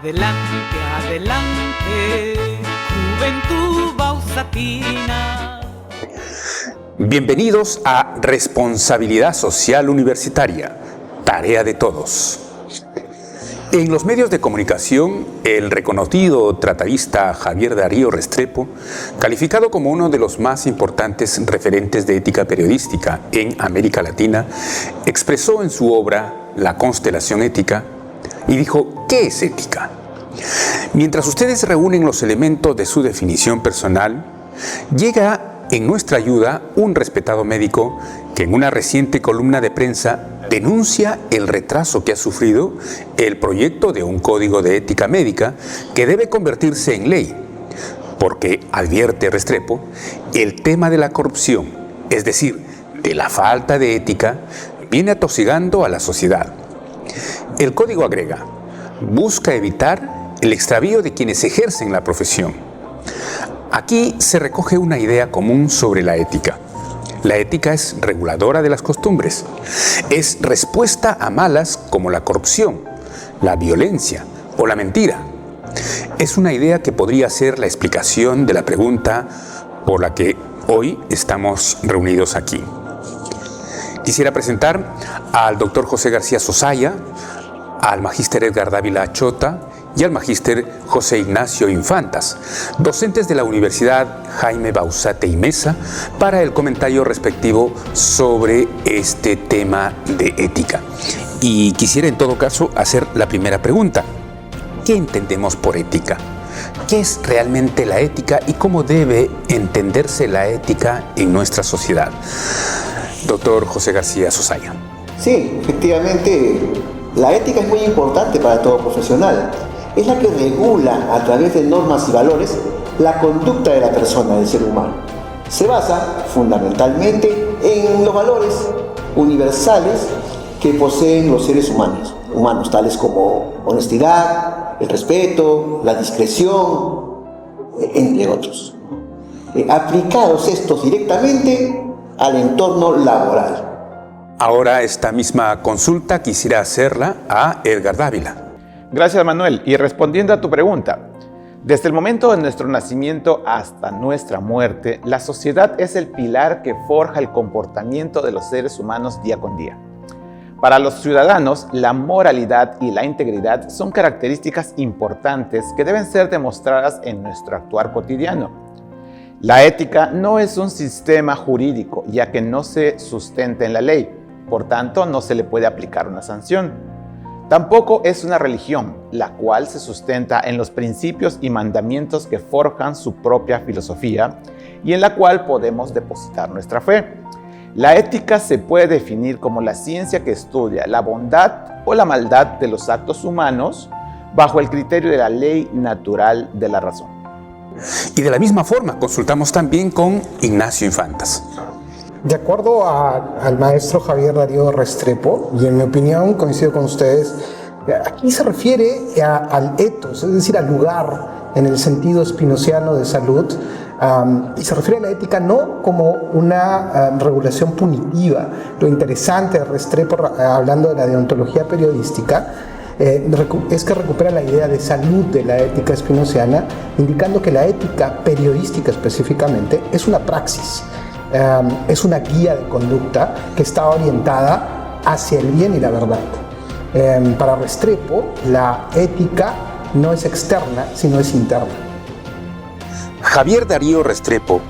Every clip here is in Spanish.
Adelante, adelante, Juventud Bausatina. Bienvenidos a Responsabilidad Social Universitaria, tarea de todos. En los medios de comunicación, el reconocido tratadista Javier Darío Restrepo, calificado como uno de los más importantes referentes de ética periodística en América Latina, expresó en su obra La Constelación Ética y dijo: ¿qué es ética? Mientras ustedes reúnen los elementos de su definición personal, llega en nuestra ayuda un respetado médico que en una reciente columna de prensa denuncia el retraso que ha sufrido el proyecto de un código de ética médica que debe convertirse en ley, porque, advierte Restrepo, el tema de la corrupción, es decir, de la falta de ética, viene atosigando a la sociedad. El código agrega: busca evitar el extravío de quienes ejercen la profesión. Aquí se recoge una idea común sobre la ética. La ética es reguladora de las costumbres. Es respuesta a malas como la corrupción, la violencia o la mentira. Es una idea que podría ser la explicación de la pregunta por la que hoy estamos reunidos aquí. Quisiera presentar al doctor José García Sosaya, al magíster Edgar Dávila Chota y al magíster José Ignacio Infantas, docentes de la Universidad Jaime Bausate y Mesa, para el comentario respectivo sobre este tema de ética. Y quisiera en todo caso hacer la primera pregunta: ¿qué entendemos por ética? ¿Qué es realmente la ética y cómo debe entenderse la ética en nuestra sociedad? Doctor José García Sosaya. Sí, efectivamente, la ética es muy importante para todo profesional. Es la que regula a través de normas y valores la conducta de la persona, del ser humano. Se basa fundamentalmente en los valores universales que poseen los seres humanos, tales como honestidad, el respeto, la discreción, entre otros. Aplicados estos directamente al entorno laboral. Ahora esta misma consulta quisiera hacerla a Edgar Dávila. Gracias, Manuel. Y respondiendo a tu pregunta, desde el momento de nuestro nacimiento hasta nuestra muerte, la sociedad es el pilar que forja el comportamiento de los seres humanos día con día. Para los ciudadanos, la moralidad y la integridad son características importantes que deben ser demostradas en nuestro actuar cotidiano. La ética no es un sistema jurídico, ya que no se sustenta en la ley, por tanto no se le puede aplicar una sanción. Tampoco es una religión, la cual se sustenta en los principios y mandamientos que forjan su propia filosofía y en la cual podemos depositar nuestra fe. La ética se puede definir como la ciencia que estudia la bondad o la maldad de los actos humanos bajo el criterio de la ley natural de la razón. Y de la misma forma consultamos también con Ignacio Infantas. De acuerdo al maestro Javier Darío Restrepo, y en mi opinión coincido con ustedes, aquí se refiere al ethos, es decir, al lugar en el sentido spinoziano de salud, y se refiere a la ética no como una regulación punitiva. Lo interesante de Restrepo, hablando de la deontología periodística, es que recupera la idea de salud de la ética spinoziana, indicando que la ética periodística específicamente es una praxis. Es una guía de conducta que está orientada hacia el bien y la verdad. Para Restrepo, la ética no es externa, sino es interna. Javier Darío Restrepo,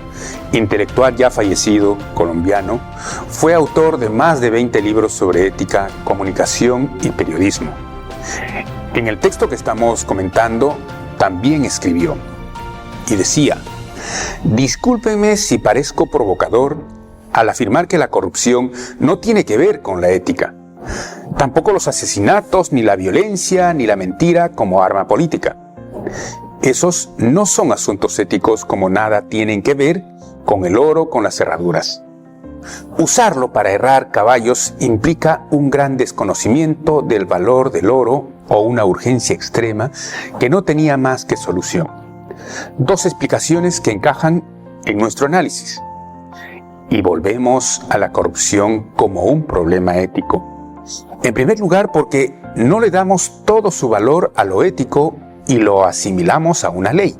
intelectual ya fallecido, colombiano, fue autor de más de 20 libros sobre ética, comunicación y periodismo. En el texto que estamos comentando, también escribió y decía: discúlpenme si parezco provocador al afirmar que la corrupción no tiene que ver con la ética. Tampoco los asesinatos, ni la violencia, ni la mentira como arma política. Esos no son asuntos éticos, como nada tienen que ver con el oro con las cerraduras. Usarlo para herrar caballos implica un gran desconocimiento del valor del oro o una urgencia extrema que no tenía más que solución. Dos explicaciones que encajan en nuestro análisis. Y volvemos a la corrupción como un problema ético. En primer lugar, porque no le damos todo su valor a lo ético y lo asimilamos a una ley,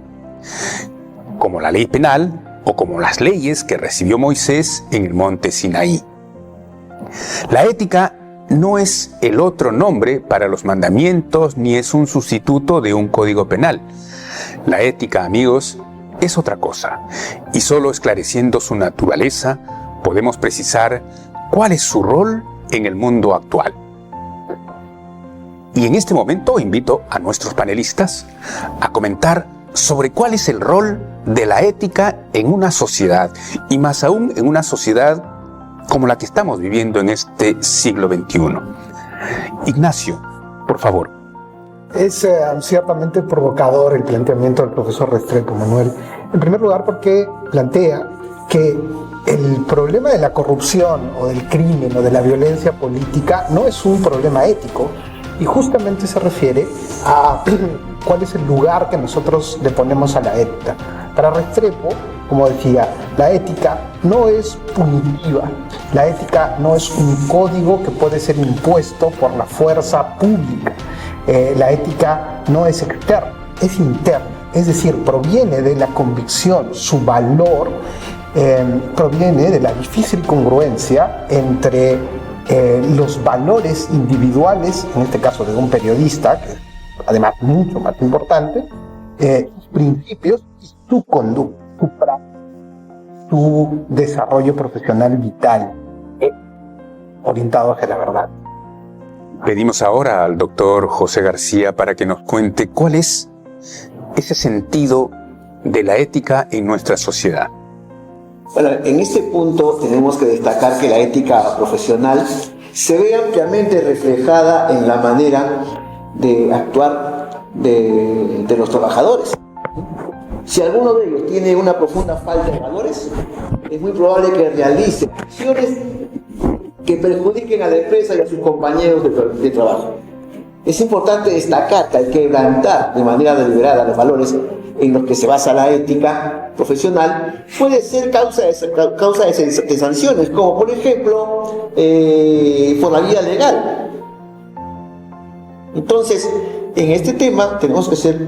como la ley penal o como las leyes que recibió Moisés en el monte Sinaí. La ética no es el otro nombre para los mandamientos ni es un sustituto de un código penal. La ética, amigos, es otra cosa, y solo esclareciendo su naturaleza podemos precisar cuál es su rol en el mundo actual. Y en este momento invito a nuestros panelistas a comentar sobre cuál es el rol de la ética en una sociedad, y más aún en una sociedad como la que estamos viviendo en este siglo XXI. Ignacio, por favor. Es ciertamente provocador el planteamiento del profesor Restrepo, Manuel. En primer lugar, porque plantea que el problema de la corrupción o del crimen o de la violencia política no es un problema ético, y justamente se refiere a cuál es el lugar que nosotros le ponemos a la ética. Para Restrepo, como decía, la ética no es punitiva, la ética no es un código que puede ser impuesto por la fuerza pública, la ética no es externa, es interna, es decir, proviene de la convicción, su valor proviene de la difícil congruencia entre los valores individuales, en este caso de un periodista, que además mucho más importante, sus principios y su conducta, su práctica, su desarrollo profesional vital, orientado hacia la verdad. Pedimos ahora al doctor José García para que nos cuente cuál es ese sentido de la ética en nuestra sociedad. Bueno, en este punto tenemos que destacar que la ética profesional se ve ampliamente reflejada en la manera de actuar de los trabajadores. Si alguno de ellos tiene una profunda falta de valores, es muy probable que realice acciones que perjudiquen a la empresa y a sus compañeros de trabajo. Es importante destacar que al quebrantar de manera deliberada los valores en los que se basa la ética profesional puede ser causa de sanciones, como por ejemplo por la vía legal. Entonces, en este tema tenemos que ser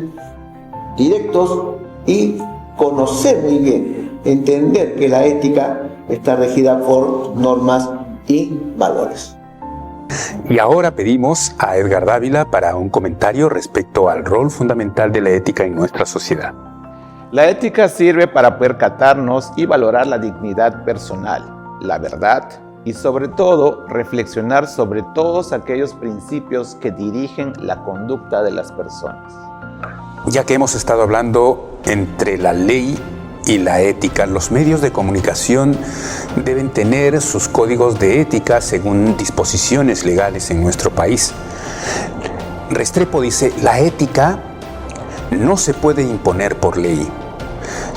directos y conocer muy bien, entender que la ética está regida por normas y valores. Y ahora pedimos a Edgar Dávila para un comentario respecto al rol fundamental de la ética en nuestra sociedad. La ética sirve para percatarnos y valorar la dignidad personal, la verdad y sobre todo reflexionar sobre todos aquellos principios que dirigen la conducta de las personas. Ya que hemos estado hablando entre la ley y la ética, los medios de comunicación deben tener sus códigos de ética según disposiciones legales en nuestro país. Restrepo dice, la ética no se puede imponer por ley.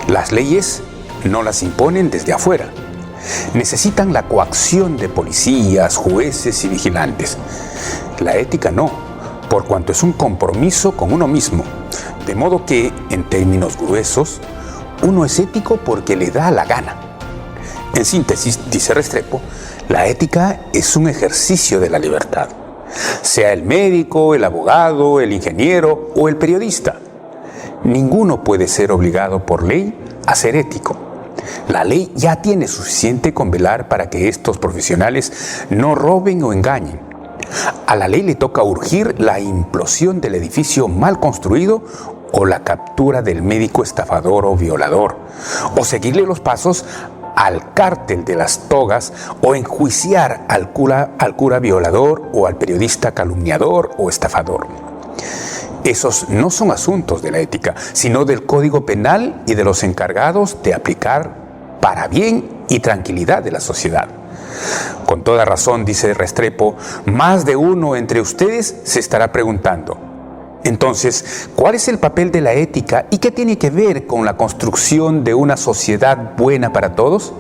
Las leyes no las imponen desde afuera. Necesitan la coacción de policías, jueces y vigilantes. La ética no, por cuanto es un compromiso con uno mismo. De modo que, en términos gruesos, uno es ético porque le da la gana. En síntesis, dice Restrepo, la ética es un ejercicio de la libertad. Sea el médico, el abogado, el ingeniero o el periodista. Ninguno puede ser obligado por ley a ser ético. La ley ya tiene suficiente con velar para que estos profesionales no roben o engañen. A la ley le toca urgir la implosión del edificio mal construido o la captura del médico estafador o violador, o seguirle los pasos al cártel de las togas, o enjuiciar al cura violador o al periodista calumniador o estafador. Esos no son asuntos de la ética, sino del Código Penal y de los encargados de aplicar para bien y tranquilidad de la sociedad. Con toda razón, dice Restrepo, más de uno entre ustedes se estará preguntando, entonces, ¿cuál es el papel de la ética y qué tiene que ver con la construcción de una sociedad buena para todos?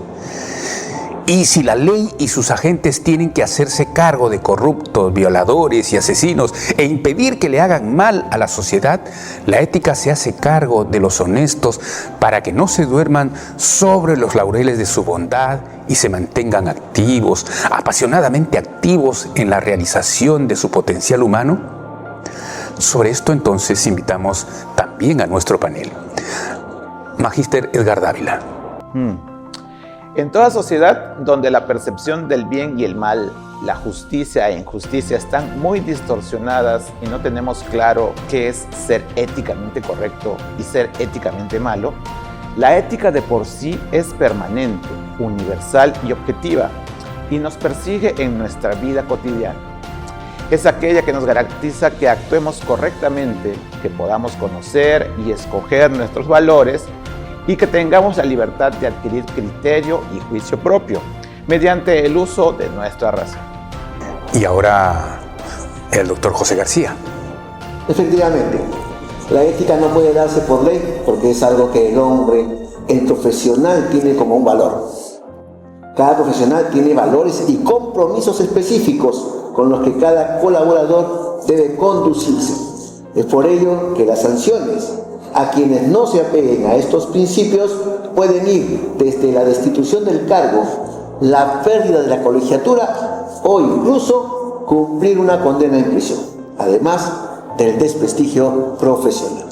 Y si la ley y sus agentes tienen que hacerse cargo de corruptos, violadores y asesinos e impedir que le hagan mal a la sociedad, la ética se hace cargo de los honestos para que no se duerman sobre los laureles de su bondad y se mantengan activos, apasionadamente activos en la realización de su potencial humano. sobre esto entonces invitamos también a nuestro panel. Magíster Edgar Dávila. En toda sociedad donde la percepción del bien y el mal, la justicia e injusticia están muy distorsionadas y no tenemos claro qué es ser éticamente correcto y ser éticamente malo, la ética de por sí es permanente, universal y objetiva y nos persigue en nuestra vida cotidiana. Es aquella que nos garantiza que actuemos correctamente, que podamos conocer y escoger nuestros valores y que tengamos la libertad de adquirir criterio y juicio propio mediante el uso de nuestra razón. Y ahora el doctor José García. Efectivamente, la ética no puede darse por ley porque es algo que el hombre, el profesional, tiene como un valor. Cada profesional tiene valores y compromisos específicos con los que cada colaborador debe conducirse. Es por ello que las sanciones a quienes no se apeguen a estos principios pueden ir desde la destitución del cargo, la pérdida de la colegiatura o incluso cumplir una condena en prisión, además del desprestigio profesional.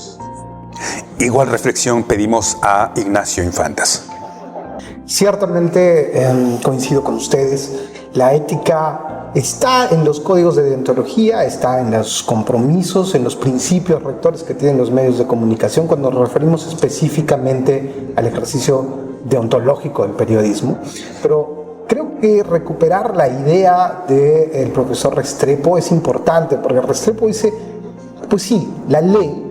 Igual reflexión pedimos a Ignacio Infantas. Ciertamente coincido con ustedes, la ética está en los códigos de deontología, está en los compromisos, en los principios rectores que tienen los medios de comunicación cuando nos referimos específicamente al ejercicio deontológico del periodismo, pero creo que recuperar la idea del profesor Restrepo es importante, porque Restrepo dice, pues sí, la ley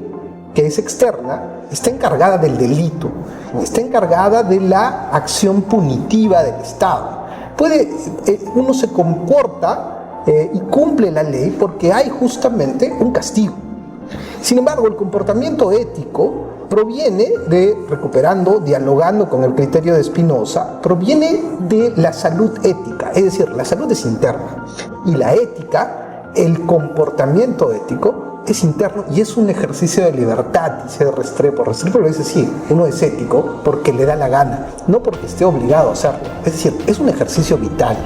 que es externa está encargada del delito, está encargada de la acción punitiva del Estado. Uno se comporta y cumple la ley porque hay justamente un castigo. Sin embargo, el comportamiento ético proviene dialogando con el criterio de Spinoza, proviene de la salud ética, es decir, la salud es interna y la ética, el comportamiento ético, es interno y es un ejercicio de libertad, dice Restrepo. Restrepo lo dice así, uno es ético porque le da la gana, no porque esté obligado a hacerlo. Es decir, es un ejercicio vital,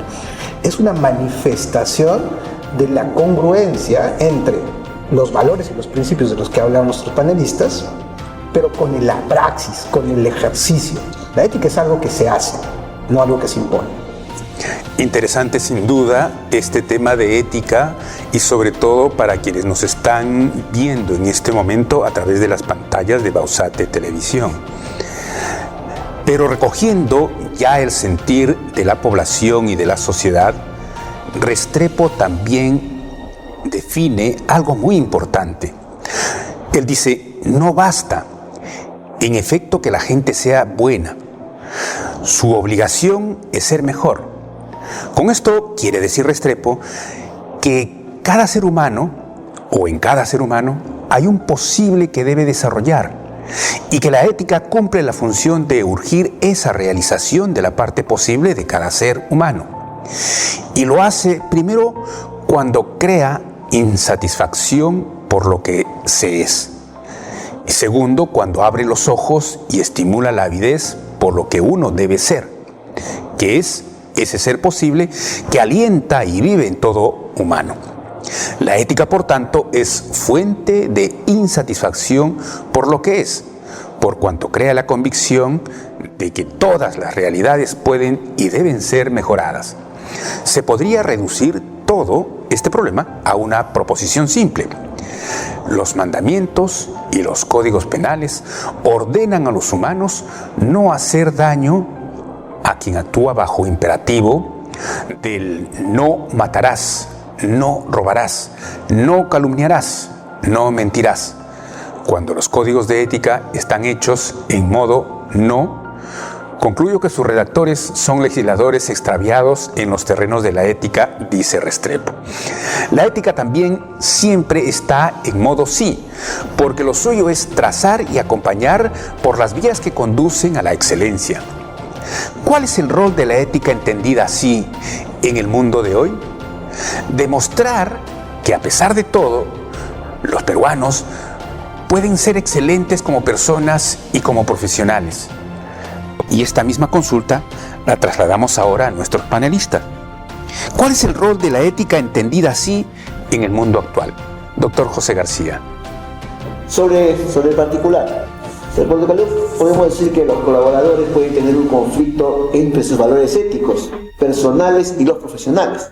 es una manifestación de la congruencia entre los valores y los principios de los que hablan nuestros panelistas, pero con la praxis, con el ejercicio. La ética es algo que se hace, no algo que se impone. Interesante sin duda este tema de ética y sobre todo para quienes nos están viendo en este momento a través de las pantallas de Bausate Televisión. Pero recogiendo ya el sentir de la población y de la sociedad, Restrepo también define algo muy importante. Él dice, no basta, en efecto, que la gente sea buena. Su obligación es ser mejor. Con esto quiere decir Restrepo que cada ser humano, o en cada ser humano, hay un posible que debe desarrollar y que la ética cumple la función de urgir esa realización de la parte posible de cada ser humano. Y lo hace primero cuando crea insatisfacción por lo que se es. Y segundo, cuando abre los ojos y estimula la avidez por lo que uno debe ser, que es ese ser posible que alienta y vive en todo humano. La ética, por tanto, es fuente de insatisfacción por lo que es, por cuanto crea la convicción de que todas las realidades pueden y deben ser mejoradas. Se podría reducir todo este problema a una proposición simple. Los mandamientos y los códigos penales ordenan a los humanos no hacer daño a quien actúa bajo imperativo del no matarás, no robarás, no calumniarás, no mentirás. Cuando los códigos de ética están hechos en modo no, concluyo que sus redactores son legisladores extraviados en los terrenos de la ética, dice Restrepo. La ética también siempre está en modo sí, porque lo suyo es trazar y acompañar por las vías que conducen a la excelencia. ¿Cuál es el rol de la ética entendida así en el mundo de hoy? Demostrar que a pesar de todo, los peruanos pueden ser excelentes como personas y como profesionales. Y esta misma consulta la trasladamos ahora a nuestros panelistas. ¿Cuál es el rol de la ética entendida así en el mundo actual? Doctor José García. Sobre el particular. Podemos decir que los colaboradores pueden tener un conflicto entre sus valores éticos, personales y los profesionales,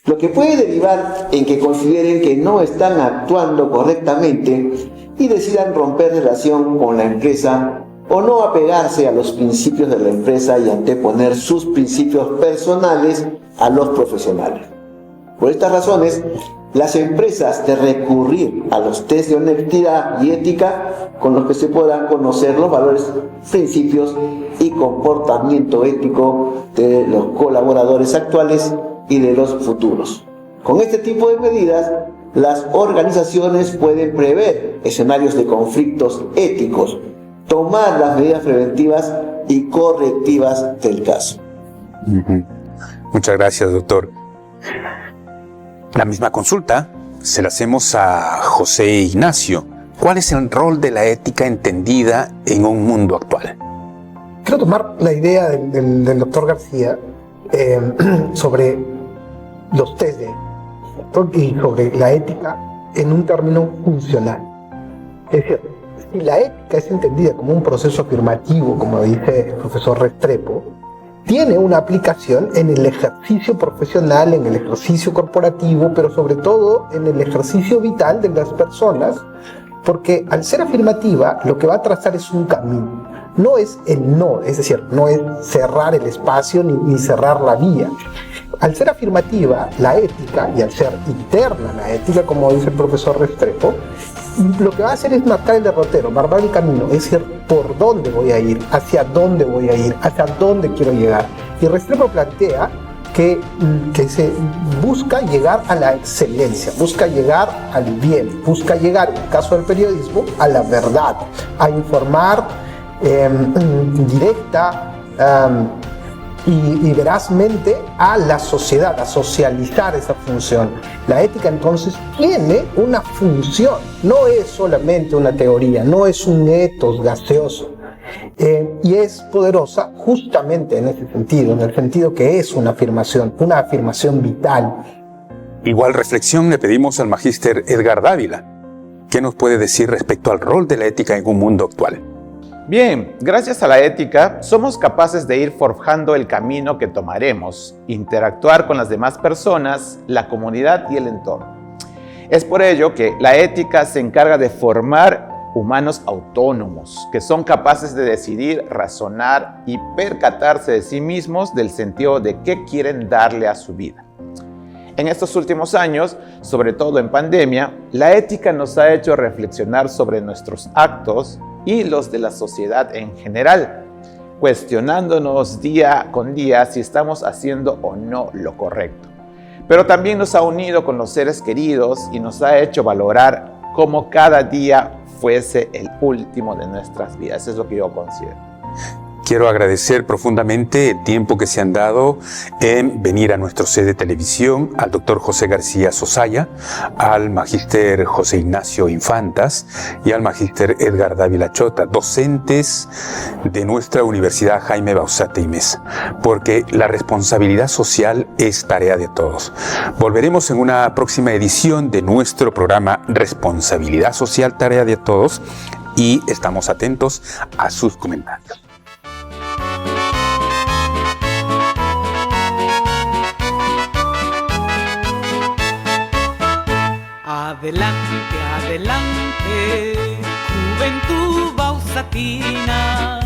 lo que puede derivar en que consideren que no están actuando correctamente y decidan romper relación con la empresa o no apegarse a los principios de la empresa y anteponer sus principios personales a los profesionales. Por estas razones, las empresas de recurrir a los test de honestidad y ética con los que se podrán conocer los valores, principios y comportamiento ético de los colaboradores actuales y de los futuros. Con este tipo de medidas, las organizaciones pueden prever escenarios de conflictos éticos, tomar las medidas preventivas y correctivas del caso. Muchas gracias, doctor. La misma consulta se la hacemos a José Ignacio. ¿Cuál es el rol de la ética entendida en un mundo actual? Quiero tomar la idea del doctor García sobre los test y sobre la ética en un término funcional. Es decir, si la ética es entendida como un proceso afirmativo, como dice el profesor Restrepo, tiene una aplicación en el ejercicio profesional, en el ejercicio corporativo, pero sobre todo en el ejercicio vital de las personas, porque al ser afirmativa lo que va a trazar es un camino, no es el no, es decir, no es cerrar el espacio ni cerrar la vía. Al ser afirmativa la ética, y al ser interna la ética, como dice el profesor Restrepo, lo que va a hacer es marcar el derrotero, marcar el camino, es decir, por dónde voy a ir, hacia dónde voy a ir, hacia dónde quiero llegar. Y Restrepo plantea que se busca llegar a la excelencia, busca llegar al bien, busca llegar, en el caso del periodismo, a la verdad, a informar directa y verazmente a la sociedad, a socializar esa función. La ética entonces tiene una función, no es solamente una teoría, no es un ethos gaseoso, y es poderosa justamente en ese sentido, en el sentido que es una afirmación vital. Igual reflexión le pedimos al magíster Edgar Dávila. ¿Qué nos puede decir respecto al rol de la ética en un mundo actual? Bien, gracias a la ética somos capaces de ir forjando el camino que tomaremos, interactuar con las demás personas, la comunidad y el entorno. Es por ello que la ética se encarga de formar humanos autónomos, que son capaces de decidir, razonar y percatarse de sí mismos del sentido de qué quieren darle a su vida. En estos últimos años, sobre todo en pandemia, la ética nos ha hecho reflexionar sobre nuestros actos y los de la sociedad en general, cuestionándonos día con día si estamos haciendo o no lo correcto. Pero también nos ha unido con los seres queridos y nos ha hecho valorar cómo cada día fuese el último de nuestras vidas. Eso es lo que yo considero. Quiero agradecer profundamente el tiempo que se han dado en venir a nuestro sede de televisión, al doctor José García Sosaya, al magíster José Ignacio Infantas y al magíster Edgar Dávila Chota, docentes de nuestra Universidad Jaime Bauzate y Mesa, porque la responsabilidad social es tarea de todos. Volveremos en una próxima edición de nuestro programa Responsabilidad Social, tarea de todos, y estamos atentos a sus comentarios. Adelante, adelante, juventud bausatina.